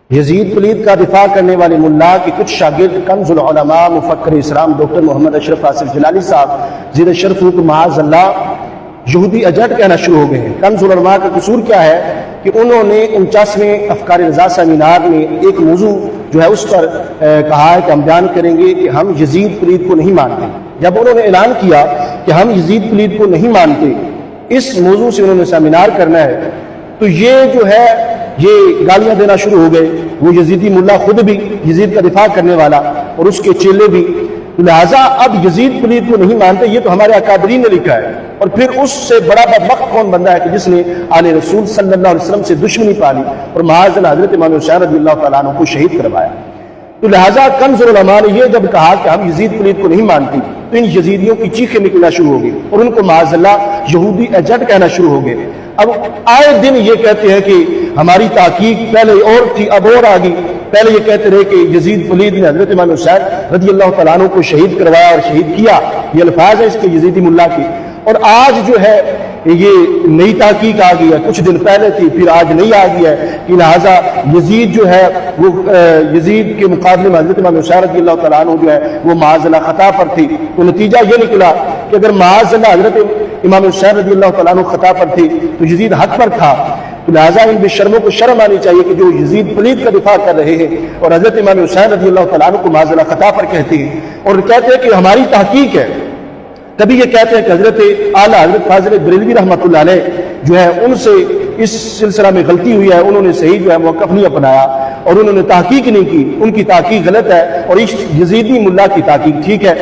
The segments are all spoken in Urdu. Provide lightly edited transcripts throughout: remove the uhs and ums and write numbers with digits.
یزید پلید کا دفاع کرنے والے ملا کے کچھ شاگرد کنز العلماء مفکر اسلام ڈاکٹر محمد اشرف آصف جلالی صاحب زیر شرف معاذ اللہ یہودی ایجنٹ کہنا شروع ہو گئے ہیں۔ کنز العلماء کا قصور کیا ہے کہ انہوں نے 49ویں افکار رضا سیمینار میں ایک موضوع جو ہے اس پر کہا ہے کہ ہم بیان کریں گے کہ ہم یزید پلید کو نہیں مانتے۔ جب انہوں نے اعلان کیا کہ ہم یزید پلید کو نہیں مانتے، اس موضوع سے انہوں نے سیمینار کرنا ہے، تو یہ جو ہے یہ گالیاں دینا شروع ہو گئے۔ وہ یزیدی ملا خود بھی یزید کا دفاع کرنے والا اور اس کے چیلے بھی، لہٰذا اب یزید پلید کو نہیں مانتے، یہ تو ہمارے اکابرین نے لکھا ہے۔ اور پھر اس سے بڑا بدبخت کون بندہ ہے کہ جس نے آل رسول صلی اللہ علیہ وسلم سے دشمنی پالی اور معاذ اللہ حضرت امام حسین رضی اللہ تعالیٰ عنہ کو شہید کروایا۔ تو لہٰذا کنز العلماء نے یہ جب کہا کہ ہم یزید پلید کو نہیں مانتے، تو ان یزیدیوں کی چیخیں نکلنا شروع ہو گئی اور ان کو معاذ اللہ یہودی ایجنٹ کہنا شروع ہو گئے۔ اب آئے دن یہ کہتے ہیں کہ ہماری تحقیق پہلے اور تھی اب اور آ گئی۔ پہلے یہ کہتے رہے کہ یزید پلید نے حضرت امام حسین رضی اللہ تعالیٰ عنہ کو شہید کروایا اور شہید کیا، یہ الفاظ ہے اس کے یزیدی ملا کی۔ اور آج جو ہے یہ نئی تحقیق آ گئی ہے، کچھ دن پہلے تھی پھر آج نئی آ گئی ہے کہ لہٰذا یزید جو ہے وہ یزید کے مقابلے میں حضرت امام حسین رضی اللہ تعالیٰ عنہ جو ہے وہ معاذ اللہ خطا پر تھی۔ تو نتیجہ یہ نکلا کہ اگر معاذ اللہ حضرت امام حسین رضی اللہ تعالیٰ عنہ خطا پر تھی تو یزید حق پر تھا۔ تو لہٰذا ان بے شرموں کو شرم آنی چاہیے کہ جو یزید پلید کا دفاع کر رہے ہیں اور حضرت امام حسین رضی اللہ تعالیٰ عنہ کو معاذ اللہ خطا پر کہتے ہیں اور کہتے ہیں کہ ہماری تحقیق ہے۔ کبھی یہ کہتے ہیں کہ حضرت اعلیٰ حضرت فاضل بریلوی رحمۃ اللہ علیہ جو ہے ان سے اس سلسلہ میں غلطی ہوئی ہے، انہوں نے صحیح جو ہے موقف نہیں اپنایا اور انہوں نے تحقیق نہیں کی، ان کی تحقیق غلط ہے اور اس یزیدی ملا کی تحقیق ٹھیک ہے۔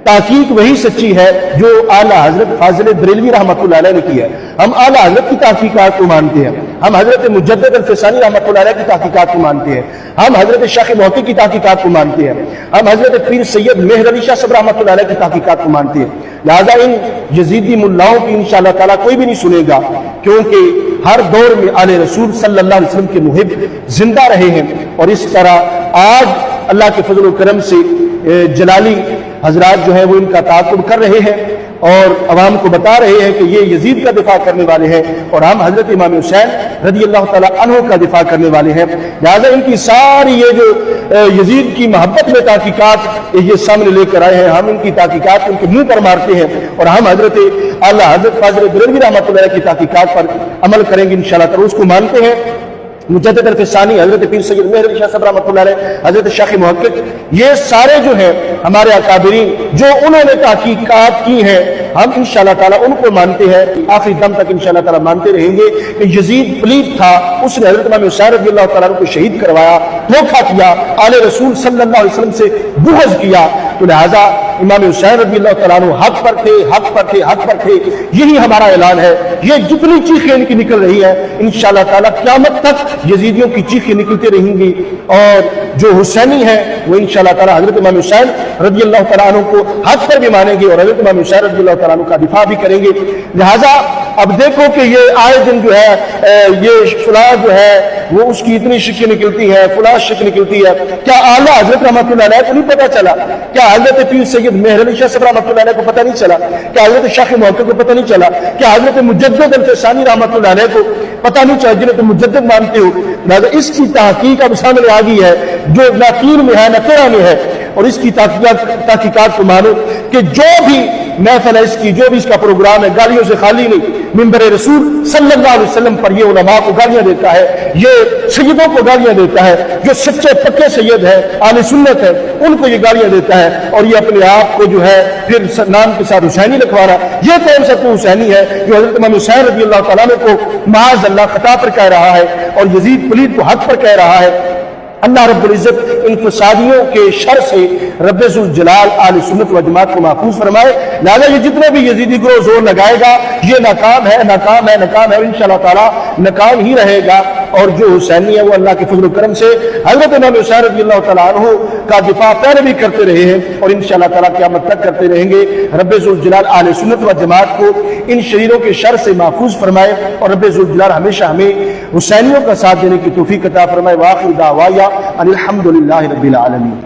تحقیق وہی سچی ہے جو اعلیٰ حضرت فاضل بریلوی رحمۃ اللہ علیہ نے کی ہے۔ ہم اعلیٰ حضرت کی تحقیقات کو مانتے ہیں، ہم حضرت مجدد الفسانی رحمۃ اللہ علیہ کی تحقیقات کو مانتے ہیں، ہم حضرت شیخ محقق کی تحقیقات کو مانتے ہیں، ہم حضرت پیر سید مہر علی شاہ صاحب رحمۃ اللہ علیہ کی تحقیقات کو مانتے ہیں۔ لہٰذا ان یزیدی ملاؤں کی انشاءاللہ تعالیٰ کوئی بھی نہیں سنے گا، کیونکہ ہر دور میں آل رسول صلی اللہ علیہ وسلم کے محب زندہ رہے ہیں اور اس طرح آج اللہ کے فضل و کرم سے جلالی حضرات جو ہے وہ ان کا تعاقب کر رہے ہیں اور عوام کو بتا رہے ہیں کہ یہ یزید کا دفاع کرنے والے ہیں اور ہم حضرت امام حسین رضی اللہ تعالیٰ عنہ کا دفاع کرنے والے ہیں۔ لہٰذا ان کی ساری یہ جو یزید کی محبت میں تحقیقات یہ سامنے لے کر آئے ہیں، ہم ان کی تحقیقات ان کے منہ پر مارتے ہیں اور ہم حضرت اعلیٰ حضرت فاضل بریلوی رحمۃ اللہ علیہ کی تحقیقات پر عمل کریں گے انشاءاللہ تعالیٰ، اس کو مانتے ہیں۔ مجدد الفسانی، حضرت پیر سید مہر علی شاہ صاحب رحمۃ اللہ علیہ، حضرت شیخ محقق، یہ سارے جو ہیں ہمارے اکابرین جو انہوں نے تحقیقات کی ہیں، ہم انشاءاللہ تعالیٰ ان کو مانتے ہیں، آخری دم تک انشاءاللہ تعالیٰ مانتے رہیں گے کہ یزید پلید تھا، اس نے حضرت امام حسین رضی اللہ تعالیٰ عنہ کو شہید کروایا، دھوکہ کیا، آل رسول صلی اللہ علیہ وسلم سے بغض کیا۔ تو لہٰذا امام حسین رضی اللہ تعالیٰ عنہ حق پر تھے، حق پر تھے، حق پر تھے، یہی ہمارا اعلان ہے۔ یہ جتنی چیخیں ان کی نکل رہی ہے انشاءاللہ تعالیٰ قیامت تک یزیدیوں کی چیخیں نکلتی رہیں گی اور جو حسینی ہیں وہ انشاءاللہ تعالیٰ حضرت امام حسین رضی اللہ تعالیٰ عنہ کو حق پر بھی مانیں گے اور حضرت امام حسین رضی اللہ تعالیٰ عنہ کا دفاع بھی کریں گے۔ لہٰذا اب دیکھو کہ یہ آئے دن جو ہے یہ فلاں جو ہے وہ اس کی اتنی شکیں نکلتی ہیں، فلاں شک نکلتی ہے۔ کیا اعلیٰ حضرت رحمۃ اللہ علیہ کو نہیں پتہ چلا؟ کیا حضرت پیر سید مہر علی شاہ صاحب رحمۃ اللہ علیہ کو پتہ نہیں چلا؟ کیا حضرت شیخ محقق کو پتہ نہیں چلا؟ کیا حضرت مجدد الفسانی رحمۃ اللہ علیہ کو پتہ نہیں چلا جنہیں تم مجدد مانتے ہو؟ لہٰذا اس کی تحقیق اب سامنے آ گئی ہے جو نہ تین میں ہے نہ تیرہ میں ہے، اور اس کی تحقیقات کو مانو کہ جو بھی محفل ہے اس کی، جو بھی اس کا پروگرام ہے، گالیوں سے خالی نہیں۔ منبر رسول صلی اللہ علیہ وسلم پر یہ علماء کو گالیاں دیتا ہے، یہ سیدوں کو گالیاں دیتا ہے، جو سچے پکے سید ہے، اہل سنت ہے، ان کو یہ گالیاں دیتا ہے اور یہ اپنے آپ کو جو ہے پھر نام کے ساتھ حسینی لکھوا رہا ہے۔ یہ کون سا تو حسینی ہے جو حضرت امام حسین رضی اللہ تعالیٰ عنہ کو معاذ اللہ خطا پر کہہ رہا ہے اور یزید پلید کو حق پر کہہ رہا ہے؟ اللہ رب العزت ان فسادیوں کے شر سے رب ذوالجلال اہل سنت و جماعت کو محفوظ فرمائے۔ لہذا یہ جتنے بھی یزیدی گروہ زور لگائے گا یہ ناکام ہے، ناکام ہے، ناکام ہے، انشاءاللہ تعالیٰ ناکام ہی رہے گا۔ اور جو حسینی ہے وہ اللہ کے فضل و کرم سے حضرت امام حسین رضی اللہ تعالیٰ عنہ کا دفاع پہلے بھی کرتے رہے ہیں اور انشاءاللہ تعالیٰ قیامت تک کرتے رہیں گے۔ رب ذوالجلال اہل سنت و جماعت کو ان شریروں کے شر سے محفوظ فرمائے اور رب ذوالجلال ہمیشہ ہمیں حسینیوں کا ساتھ دینے کی توفیق عطا فرمائے۔ وآخر دعوایا ان الحمد للہ رب العالمین۔